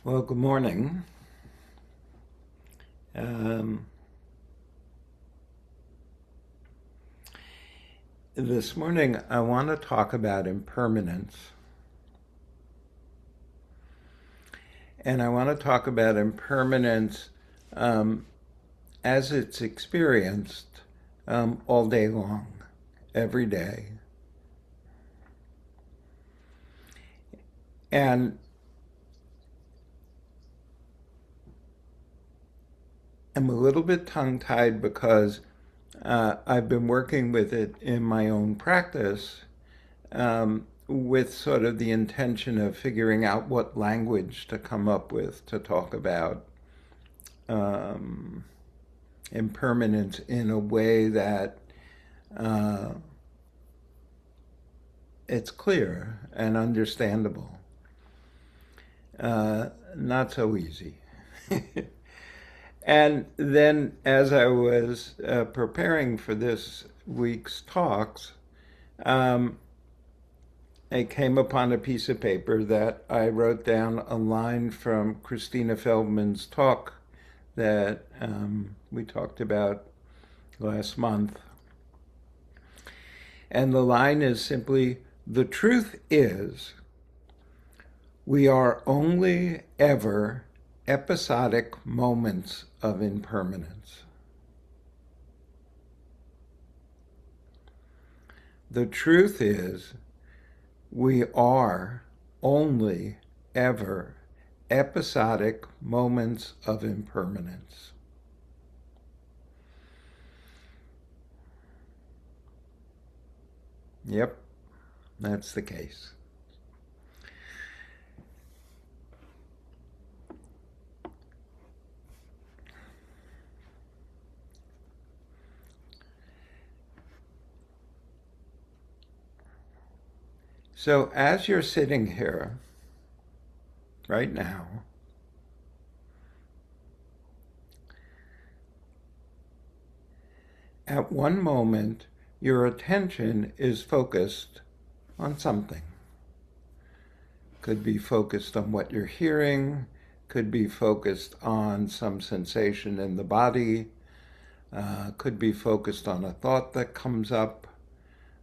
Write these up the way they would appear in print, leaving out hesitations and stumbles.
Well, good morning. Um, this morning, I want to talk about impermanence. And I want to talk about impermanence um, as it's experienced all day long, every day. And I'm a little bit tongue-tied because I've been working with it in my own practice with sort of the intention of figuring out what language to come up with to talk about um, impermanence in a way that uh, it's clear and understandable. Not so easy. And then, as I was preparing for this week's talks, um, I came upon a piece of paper that I wrote down a line from Christina Feldman's talk that we talked about last month. And the line is simply, the truth is, we are only ever episodic moments of impermanence. The truth is, we are only ever episodic moments of impermanence. Yep, that's the case. So as you're sitting here right now, at one moment, your attention is focused on something. Could be focused on what you're hearing, could be focused on some sensation in the body, could be focused on a thought that comes up,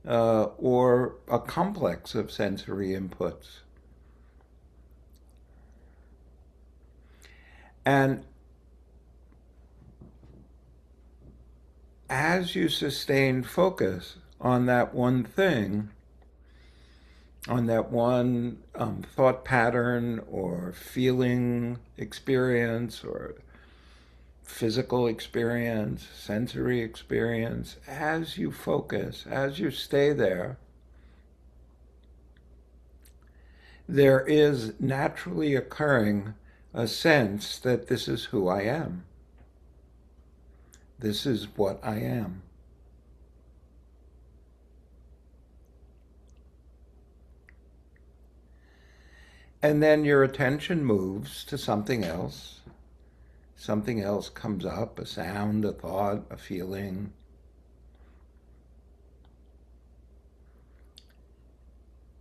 or a complex of sensory inputs. And as you sustain focus on that one thing, on that one thought pattern or feeling experience or physical experience, sensory experience, as you focus, as you stay there, there is naturally occurring a sense that this is who I am. This is what I am. And then your attention moves to something else. Something else comes up, a sound, a thought, a feeling.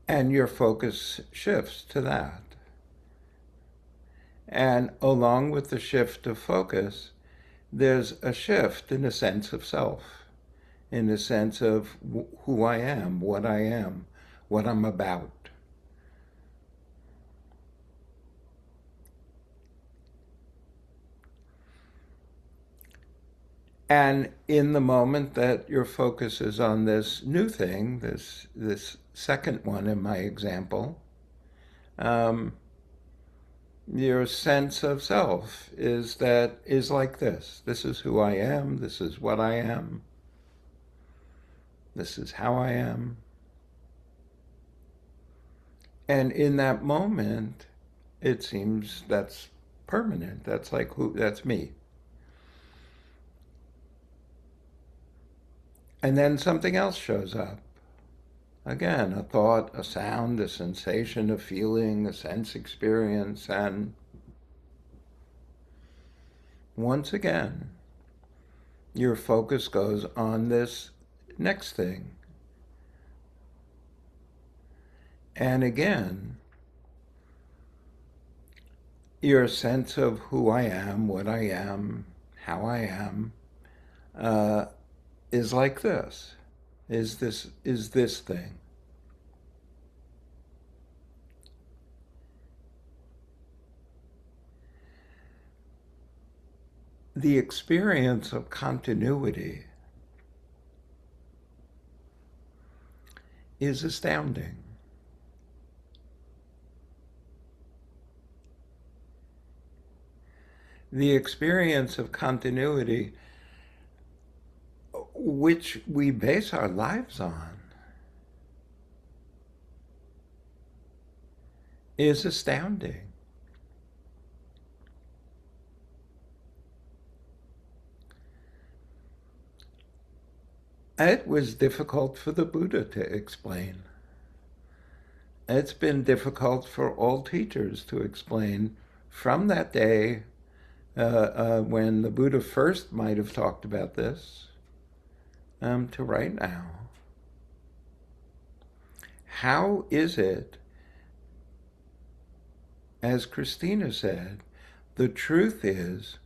And your focus shifts to that. And along with the shift of focus, there's a shift in a sense of self, in a sense of who I am, what I'm about. And in the moment that your focus is on this new thing, this second one in my example, um, your sense of self is like this. This is who I am. This is what I am. This is how I am. And in that moment, it seems that's permanent. That's like that's me. And then something else shows up. Again, a thought, a sound, a sensation, a feeling, a sense experience, and once again, your focus goes on this next thing. And again, your sense of who I am, what I am, how I am, is like this, is this thing. The experience of continuity is astounding. The experience of continuity, which we base our lives on, is astounding. It was difficult for the Buddha to explain. It's been difficult for all teachers to explain from that day when the Buddha first might have talked about this to right now. How is it, as Christina said, the truth is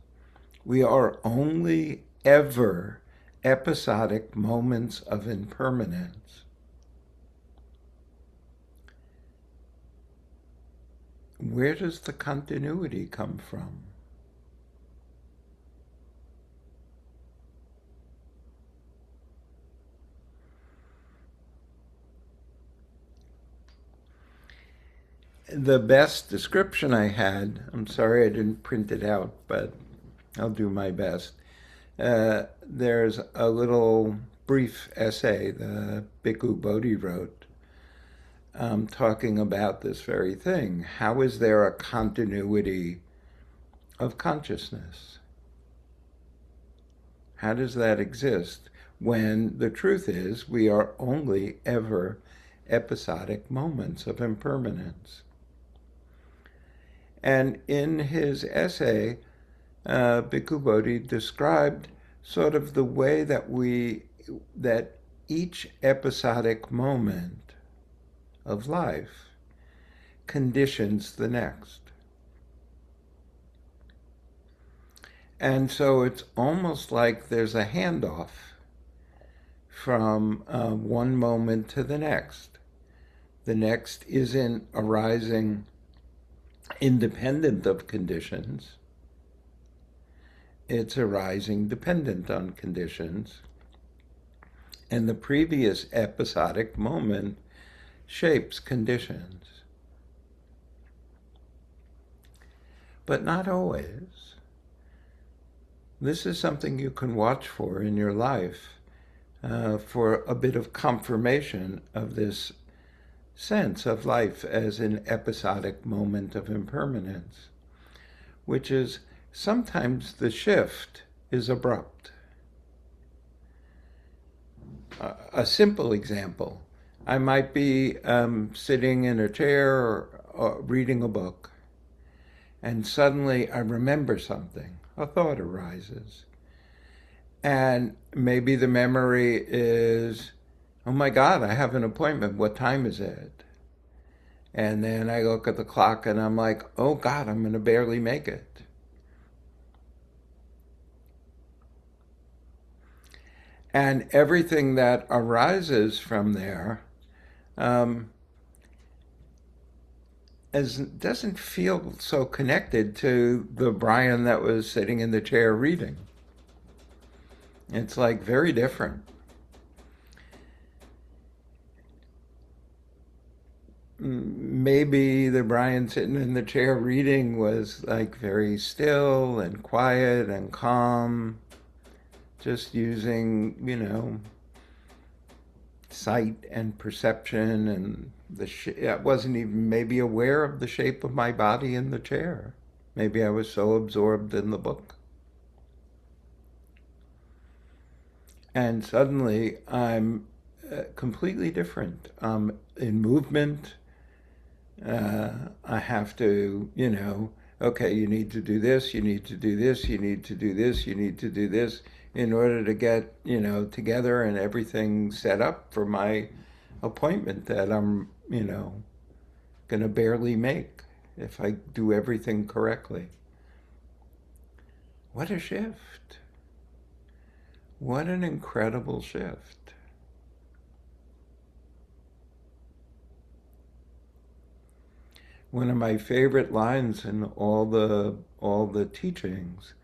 we are only ever episodic moments of impermanence. Where does the continuity come from? The best description I had, I'm sorry I didn't print it out, but I'll do my best. There's a little brief essay the Bhikkhu Bodhi wrote talking about this very thing. How is there a continuity of consciousness? How does that exist when the truth is we are only ever episodic moments of impermanence? And in his essay, Bhikkhu Bodhi described sort of the way that each episodic moment of life conditions the next. And so it's almost like there's a handoff from one moment to the next. The next isn't arising independent of conditions. It's arising dependent on conditions. And the previous episodic moment shapes conditions. But not always. This is something you can watch for in your life for a bit of confirmation of this sense of life as an episodic moment of impermanence, which is sometimes the shift is abrupt. A simple example, I might be sitting in a chair or reading a book, and suddenly I remember something, a thought arises. And maybe the memory is, oh my God, I have an appointment. What time is it? And then I look at the clock and I'm like, oh God, I'm going to barely make it. And everything that arises from there doesn't feel so connected to the Brian that was sitting in the chair reading. It's like very different. Maybe the Brian sitting in the chair reading was like very still and quiet and calm, just using, sight and perception, and I wasn't even maybe aware of the shape of my body in the chair. Maybe I was so absorbed in the book. And suddenly I'm completely different. In movement, I have to, okay, you need to do this, you need to do this, you need to do this, you need to do this in order to get, together and everything set up for my appointment that I'm, going to barely make. if I do everything correctly. What a shift. What an incredible shift. One of my favorite lines in all the teachings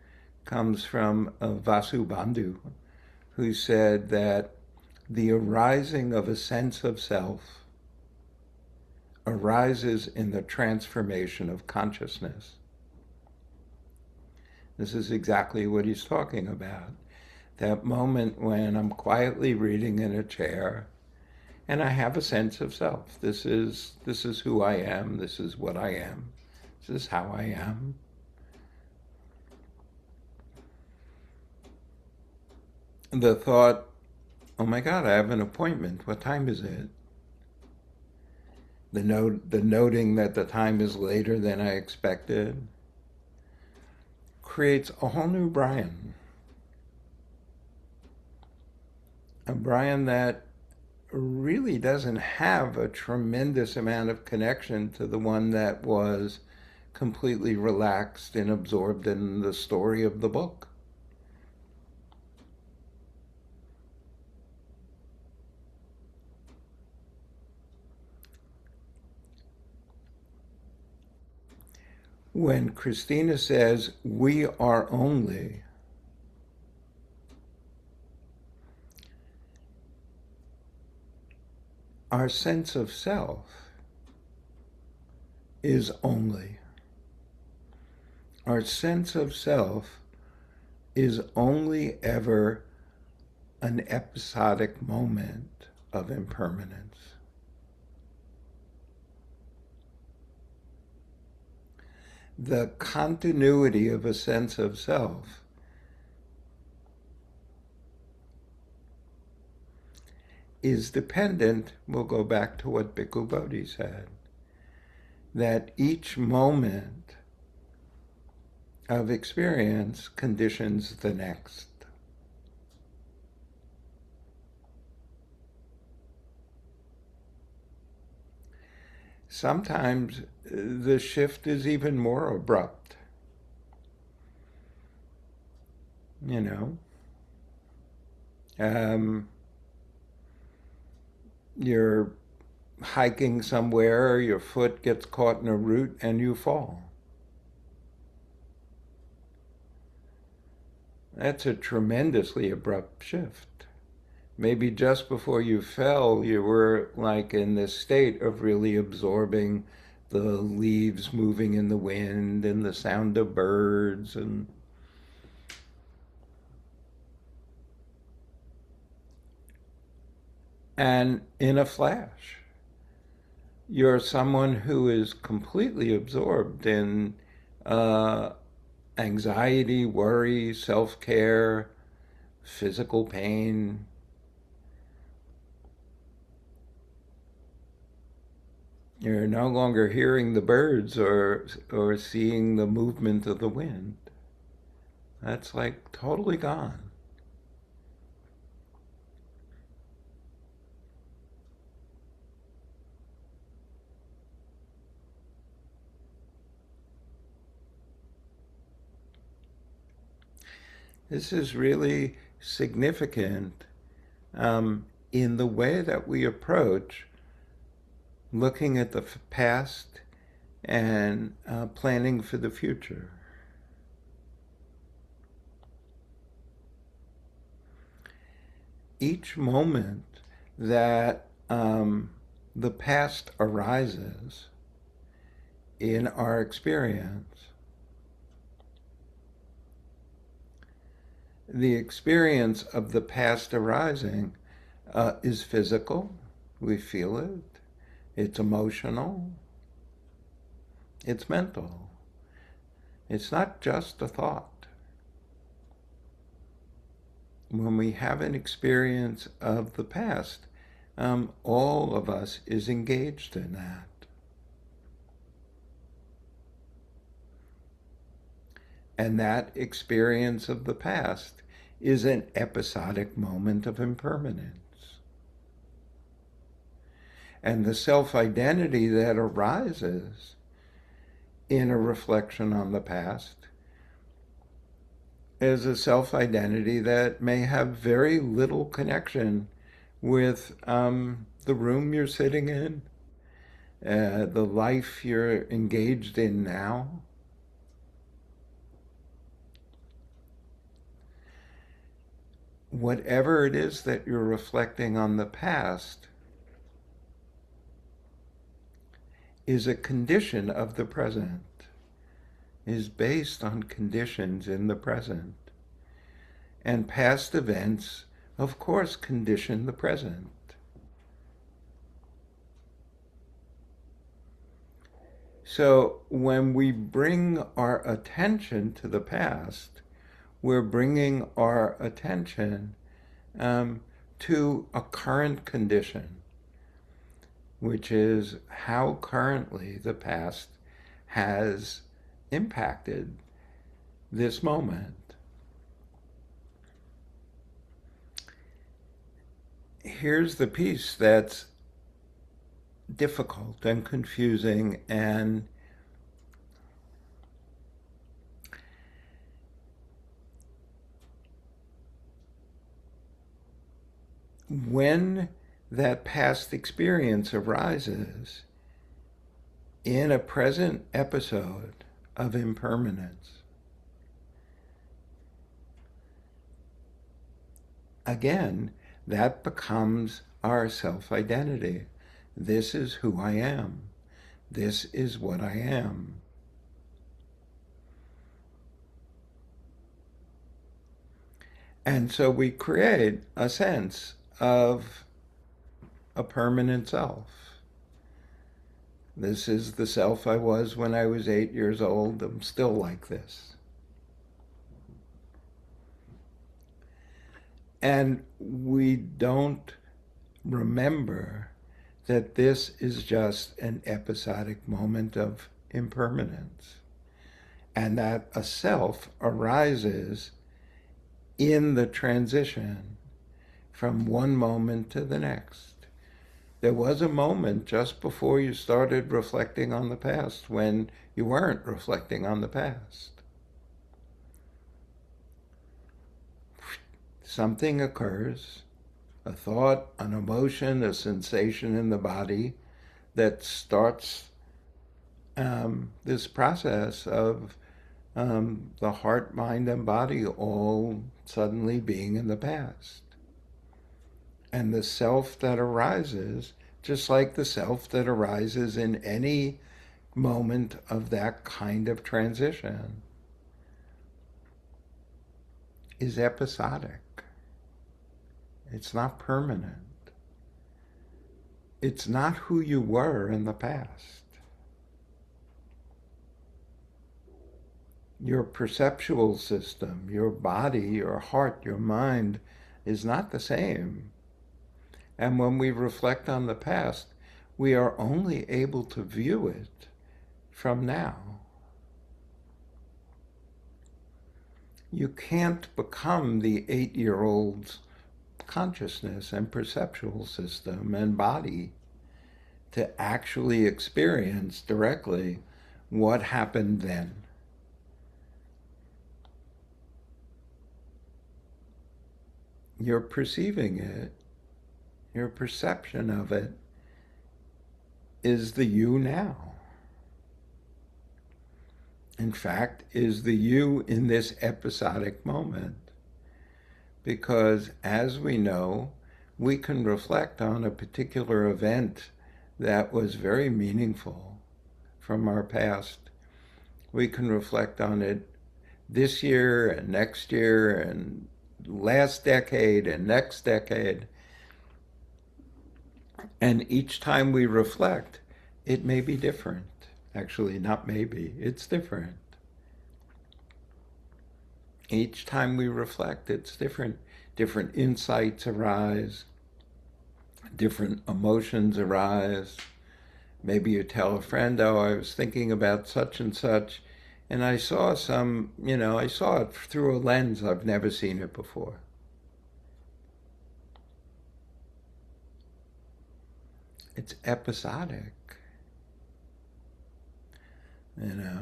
comes from Vasubandhu, who said that the arising of a sense of self arises in the transformation of consciousness. This is exactly what he's talking about. That moment when I'm quietly reading in a chair and I have a sense of self. This is who I am. This is what I am. This is how I am. The thought, oh my God, I have an appointment. What time is it? The noting that the time is later than I expected creates a whole new Brian. A Brian that really doesn't have a tremendous amount of connection to the one that was completely relaxed and absorbed in the story of the book. When Christina says, we are only, our sense of self is only. Our sense of self is only ever an episodic moment of impermanence. The continuity of a sense of self is dependent, we'll go back to what Bhikkhu Bodhi said, that each moment of experience conditions the next. Sometimes the shift is even more abrupt. You're hiking somewhere, your foot gets caught in a root and you fall. That's a tremendously abrupt shift. Maybe just before you fell, you were like in this state of really absorbing the leaves moving in the wind and the sound of birds and in a flash, you're someone who is completely absorbed in anxiety, worry, self-care, physical pain. You're no longer hearing the birds or seeing the movement of the wind. That's like totally gone. This is really significant in the way that we approach looking at the past and planning for the future. Each moment that the past arises in our experience, the experience of the past arising is physical. We feel it. It's emotional. It's mental. It's not just a thought. When we have an experience of the past, all of us is engaged in that. And that experience of the past is an episodic moment of impermanence. And the self-identity that arises in a reflection on the past is a self-identity that may have very little connection with the room you're sitting in, the life you're engaged in now. Whatever it is that you're reflecting on the past is a condition of the present, is based on conditions in the present. And past events, of course, condition the present. So when we bring our attention to the past, we're bringing our attention to a current condition, which is how currently the past has impacted this moment. Here's the piece that's difficult and confusing, and when that past experience arises in a present episode of impermanence, again, that becomes our self-identity. This is who I am. This is what I am. And so we create a sense of a permanent self. This is the self I was when I was 8 years old. I'm still like this. And we don't remember that this is just an episodic moment of impermanence, and that a self arises in the transition from one moment to the next. There was a moment just before you started reflecting on the past when you weren't reflecting on the past. Something occurs, a thought, an emotion, a sensation in the body that starts this process of the heart, mind, and body all suddenly being in the past. And the self that arises, just like the self that arises in any moment of that kind of transition, is episodic. It's not permanent. It's not who you were in the past. Your perceptual system, your body, your heart, your mind is not the same. And when we reflect on the past, we are only able to view it from now. You can't become the 8-year-old's consciousness and perceptual system and body to actually experience directly what happened then. You're perceiving it. Your perception of it is the you now. In fact, is the you in this episodic moment. Because as we know, we can reflect on a particular event that was very meaningful from our past. We can reflect on it this year and next year and last decade and next decade. And each time we reflect, it may be different. Actually, not maybe, it's different. Each time we reflect, it's different. Different insights arise, different emotions arise. Maybe you tell a friend, oh, I was thinking about such and such, and I saw I saw it through a lens I've never seen it before. It's episodic. you know.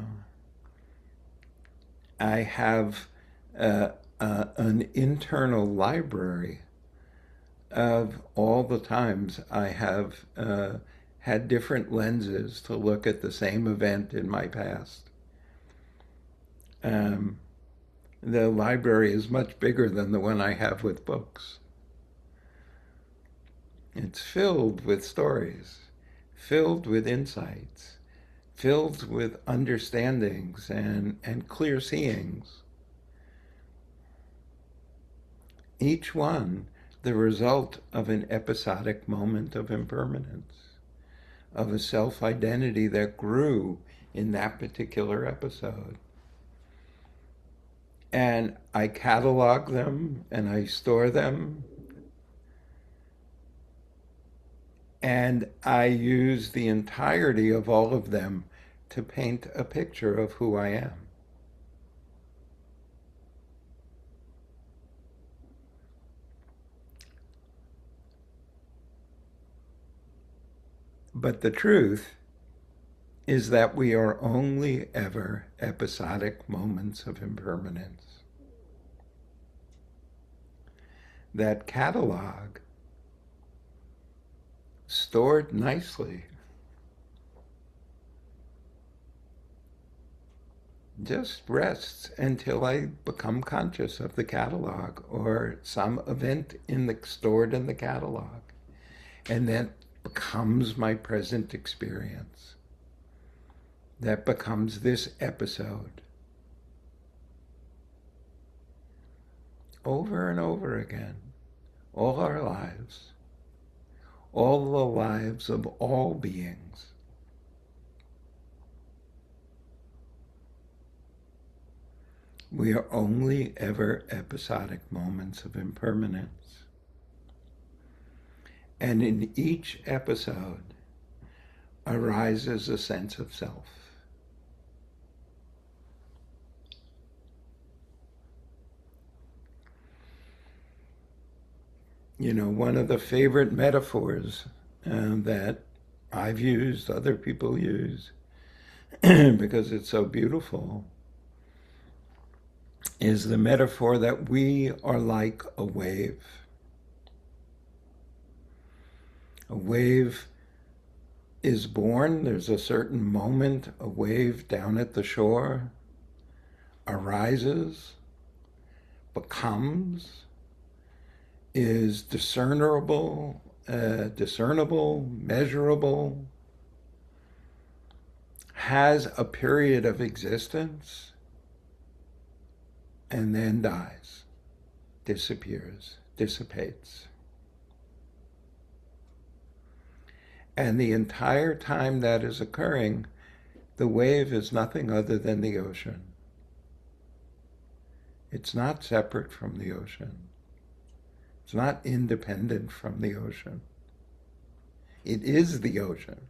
I have an internal library of all the times I have had different lenses to look at the same event in my past. The library is much bigger than the one I have with books. It's filled with stories, filled with insights, filled with understandings and clear seeings. Each one the result of an episodic moment of impermanence, of a self-identity that grew in that particular episode. And I catalog them and I store them. And I use the entirety of all of them to paint a picture of who I am. But the truth is that we are only ever episodic moments of impermanence. That catalog, stored nicely, just rests until I become conscious of the catalog or some event stored in the catalog. And that becomes my present experience. That becomes this episode. Over and over again, all our lives, all the lives of all beings. We are only ever episodic moments of impermanence. And in each episode arises a sense of self. You know, one of the favorite metaphors that I've used, other people use, because it's so beautiful, is the metaphor that we are like a wave. A wave is born, there's a certain moment, a wave down at the shore arises, becomes, is discernible, measurable, has a period of existence, and then dies, disappears, dissipates. And the entire time that is occurring, the wave is nothing other than the ocean. It's not separate from the ocean. It's not independent from the ocean. It is the ocean.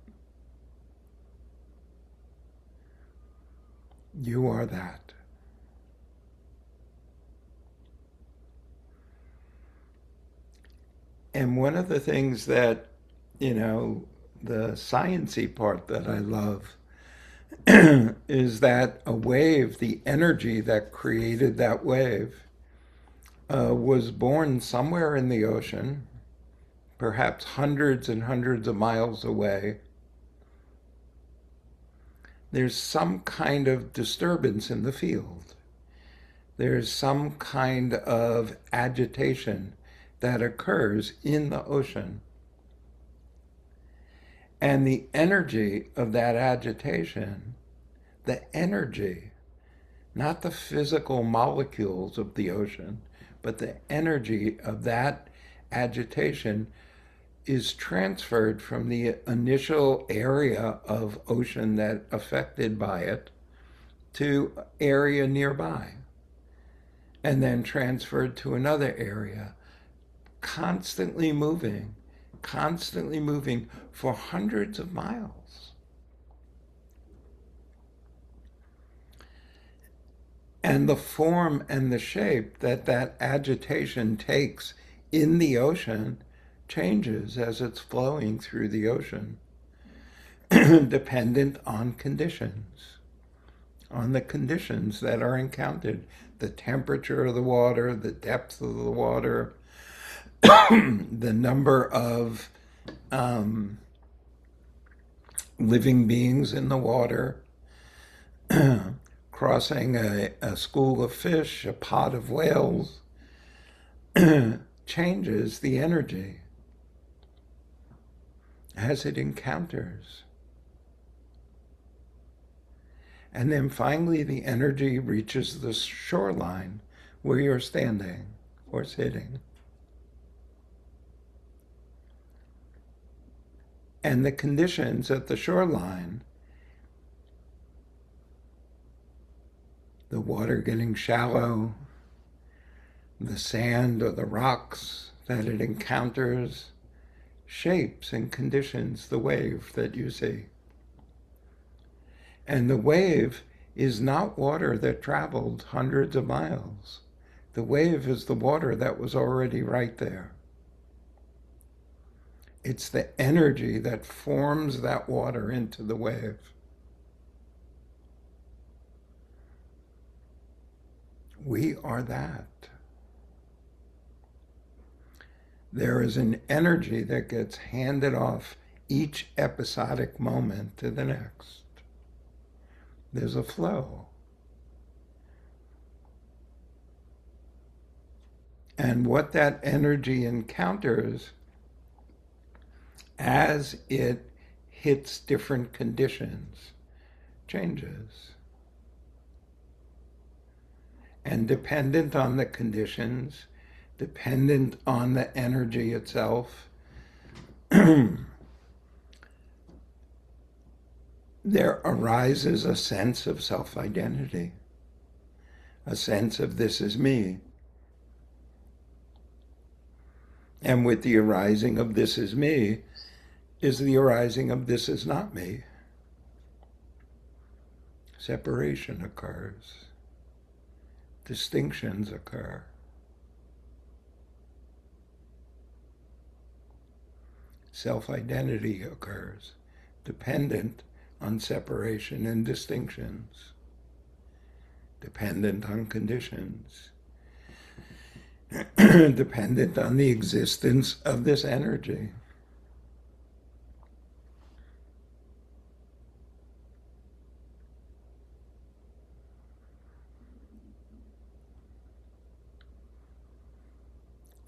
You are that. And one of the things that, you know, the science-y part that I love is that a wave, the energy that created that wave, was born somewhere in the ocean, perhaps hundreds and hundreds of miles away. There's some kind of disturbance in the field. There's some kind of agitation that occurs in the ocean. And the energy of that agitation, the energy, not the physical molecules of the ocean, but the energy of that agitation is transferred from the initial area of ocean that affected by it to area nearby, and then transferred to another area, constantly moving for hundreds of miles. And the form and the shape that that agitation takes in the ocean changes as it's flowing through the ocean, dependent on conditions. on the conditions that are encountered, the temperature of the water, the depth of the water, the number of living beings in the water, crossing a school of fish, a pod of whales, changes the energy as it encounters. And then finally the energy reaches the shoreline where you're standing or sitting. And the conditions at the shoreline, the water getting shallow, the sand or the rocks that it encounters, shapes and conditions the wave that you see. And the wave is not water that traveled hundreds of miles. The wave is the water that was already right there. It's the energy that forms that water into the wave. We are that. There is an energy that gets handed off each episodic moment to the next. There's a flow. And what that energy encounters as it hits different conditions changes. And dependent on the conditions, dependent on the energy itself, there arises a sense of self-identity, a sense of this is me. And with the arising of this is me is the arising of this is not me. Separation occurs. Distinctions occur. Self-identity occurs, dependent on separation and distinctions, dependent on conditions, dependent on the existence of this energy.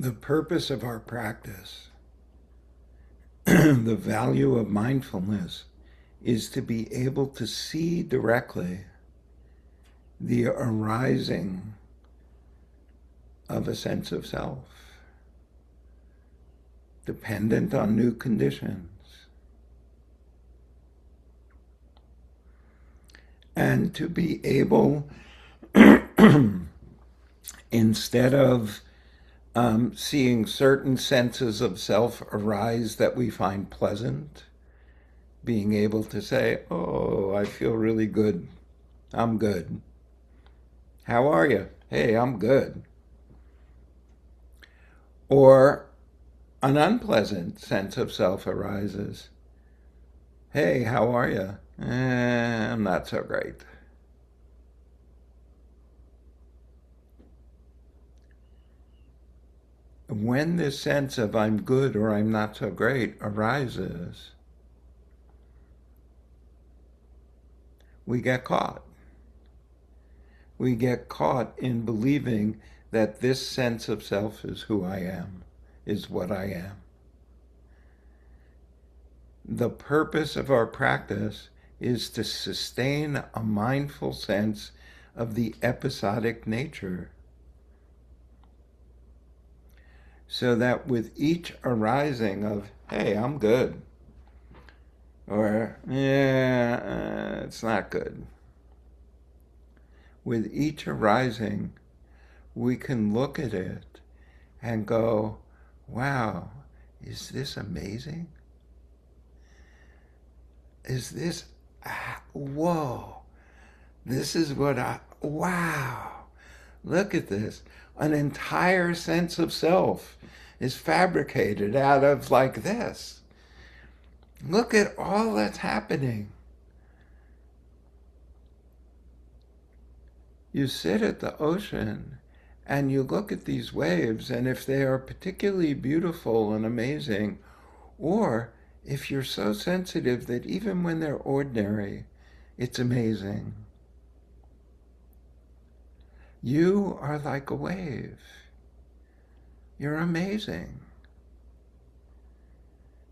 The purpose of our practice, the value of mindfulness, is to be able to see directly the arising of a sense of self, dependent on new conditions. And to be able, instead of seeing certain senses of self arise that we find pleasant, being able to say, oh, I feel really good. I'm good. How are you? Hey, I'm good. Or an unpleasant sense of self arises. Hey, how are you? I'm not so great. When this sense of I'm good or I'm not so great arises, we get caught. We get caught in believing that this sense of self is who I am, is what I am. The purpose of our practice is to sustain a mindful sense of the episodic nature, so that with each arising of, hey, I'm good, or, yeah, it's not good, with each arising, we can look at it and go, wow, is this amazing? Is this, whoa, this is what wow, look at this. An entire sense of self is fabricated out of like this. Look at all that's happening. You sit at the ocean and you look at these waves, and if they are particularly beautiful and amazing, or if you're so sensitive that even when they're ordinary, it's amazing. You are like a wave. You're amazing.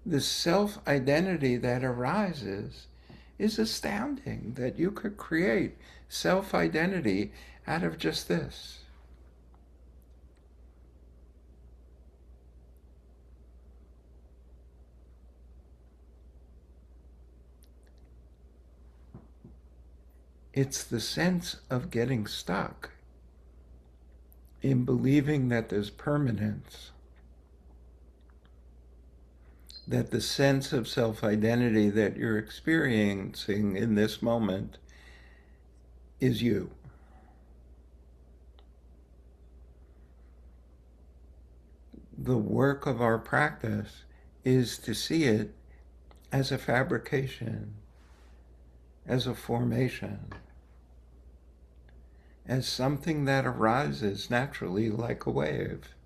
The self-identity that arises is astounding, that you could create self-identity out of just this. It's the sense of getting stuck in believing that there's permanence, that the sense of self-identity that you're experiencing in this moment is you. The work of our practice is to see it as a fabrication, as a formation, as something that arises naturally like a wave,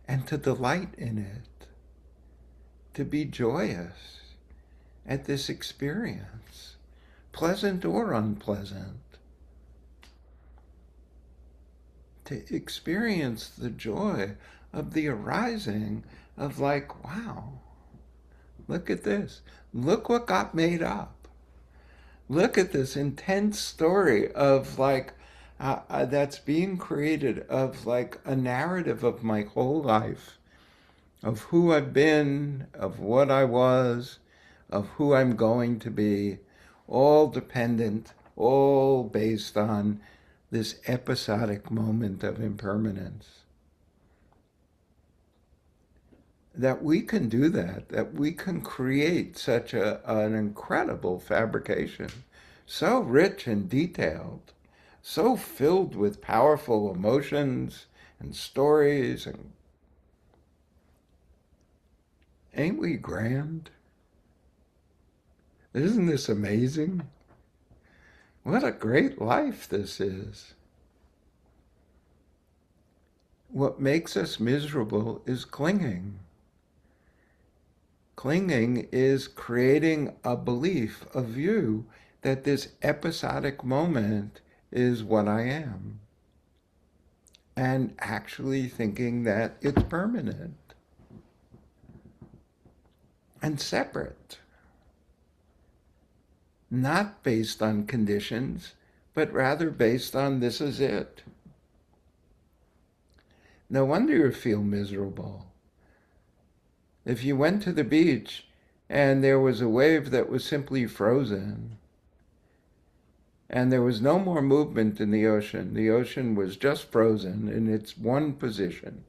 and to delight in it, to be joyous at this experience, pleasant or unpleasant, to experience the joy of the arising of like, wow, look at this. Look what got made up. Look at this intense story of like, that's being created, of like a narrative of my whole life, of who I've been, of what I was, of who I'm going to be, all dependent, all based on this episodic moment of impermanence. That we can do that we can create such an incredible fabrication, so rich and detailed, so filled with powerful emotions and stories. And ain't we grand? Isn't this amazing? What a great life this is. What makes us miserable is clinging. Clinging is creating a belief, a view, that this episodic moment is what I am, and actually thinking that it's permanent and separate, not based on conditions, but rather based on this is it. No wonder you feel miserable. If you went to the beach and there was a wave that was simply frozen, and there was no more movement in the ocean was just frozen in its one position,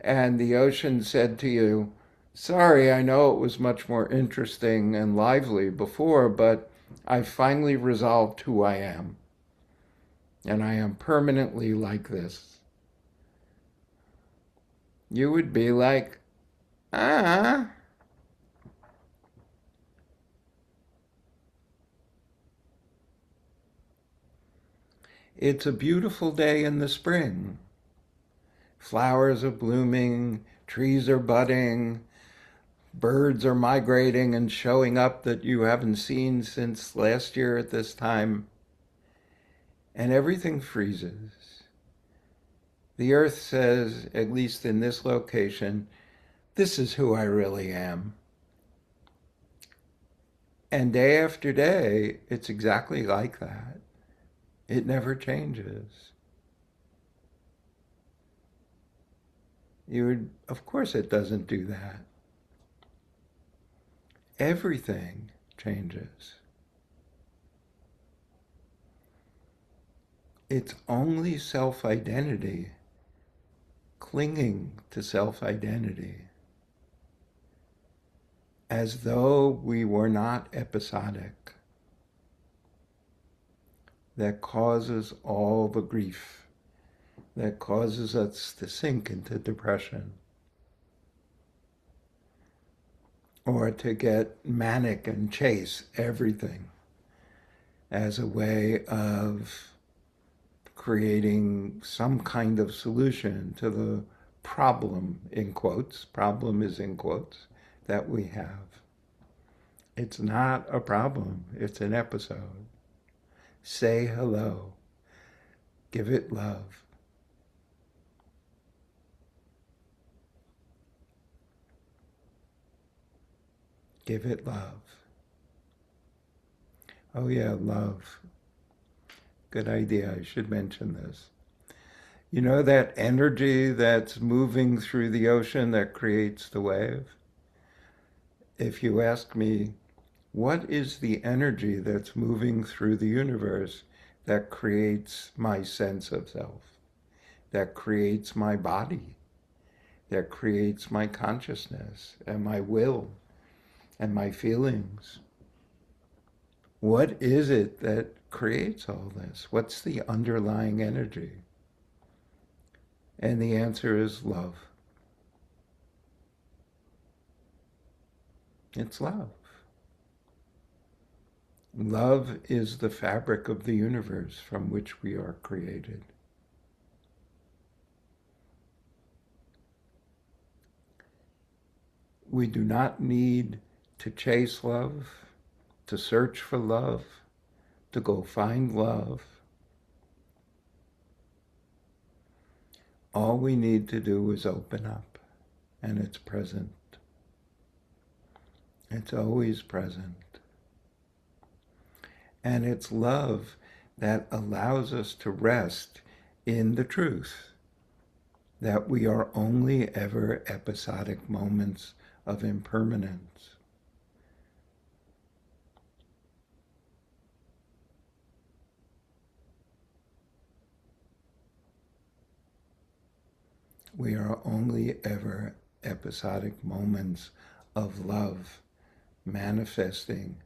and the ocean said to you, sorry, I know it was much more interesting and lively before, but I finally resolved who I am, and I am permanently like this. You would be like, ah. It's a beautiful day in the spring. Flowers are blooming, trees are budding, birds are migrating and showing up that you haven't seen since last year at this time, and everything freezes. The earth says, at least in this location, this is who I really am. And day after day, it's exactly like that. It never changes. Of course it doesn't do that. Everything changes. It's only self-identity, clinging to self-identity, as though we were not episodic, that causes all the grief, that causes us to sink into depression, or to get manic and chase everything, as a way of creating some kind of solution to the problem, in quotes, problem is in quotes, that we have. It's not a problem, it's an episode. Say hello. Give it love. Give it love. Oh yeah, love. Good idea, I should mention this. You know that energy that's moving through the ocean that creates the wave? If you ask me, what is the energy that's moving through the universe that creates my sense of self, that creates my body, that creates my consciousness and my will and my feelings? What is it that creates all this? What's the underlying energy? And the answer is love. It's love. Love is the fabric of the universe from which we are created. We do not need to chase love, to search for love, to go find love. All we need to do is open up, and it's present. It's always present. And it's love that allows us to rest in the truth that we are only ever episodic moments of impermanence. We are only ever episodic moments of love manifesting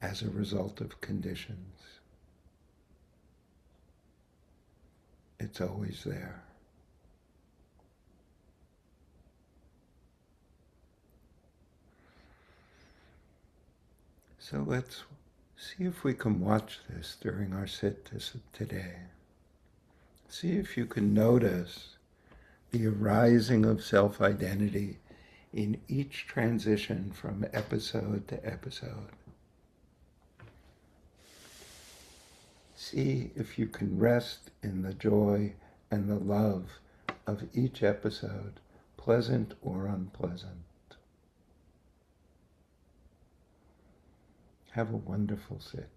as a result of conditions. It's always there. So let's see if we can watch this during our sit today. See if you can notice the arising of self-identity in each transition from episode to episode. See if you can rest in the joy and the love of each episode, pleasant or unpleasant. Have a wonderful sit.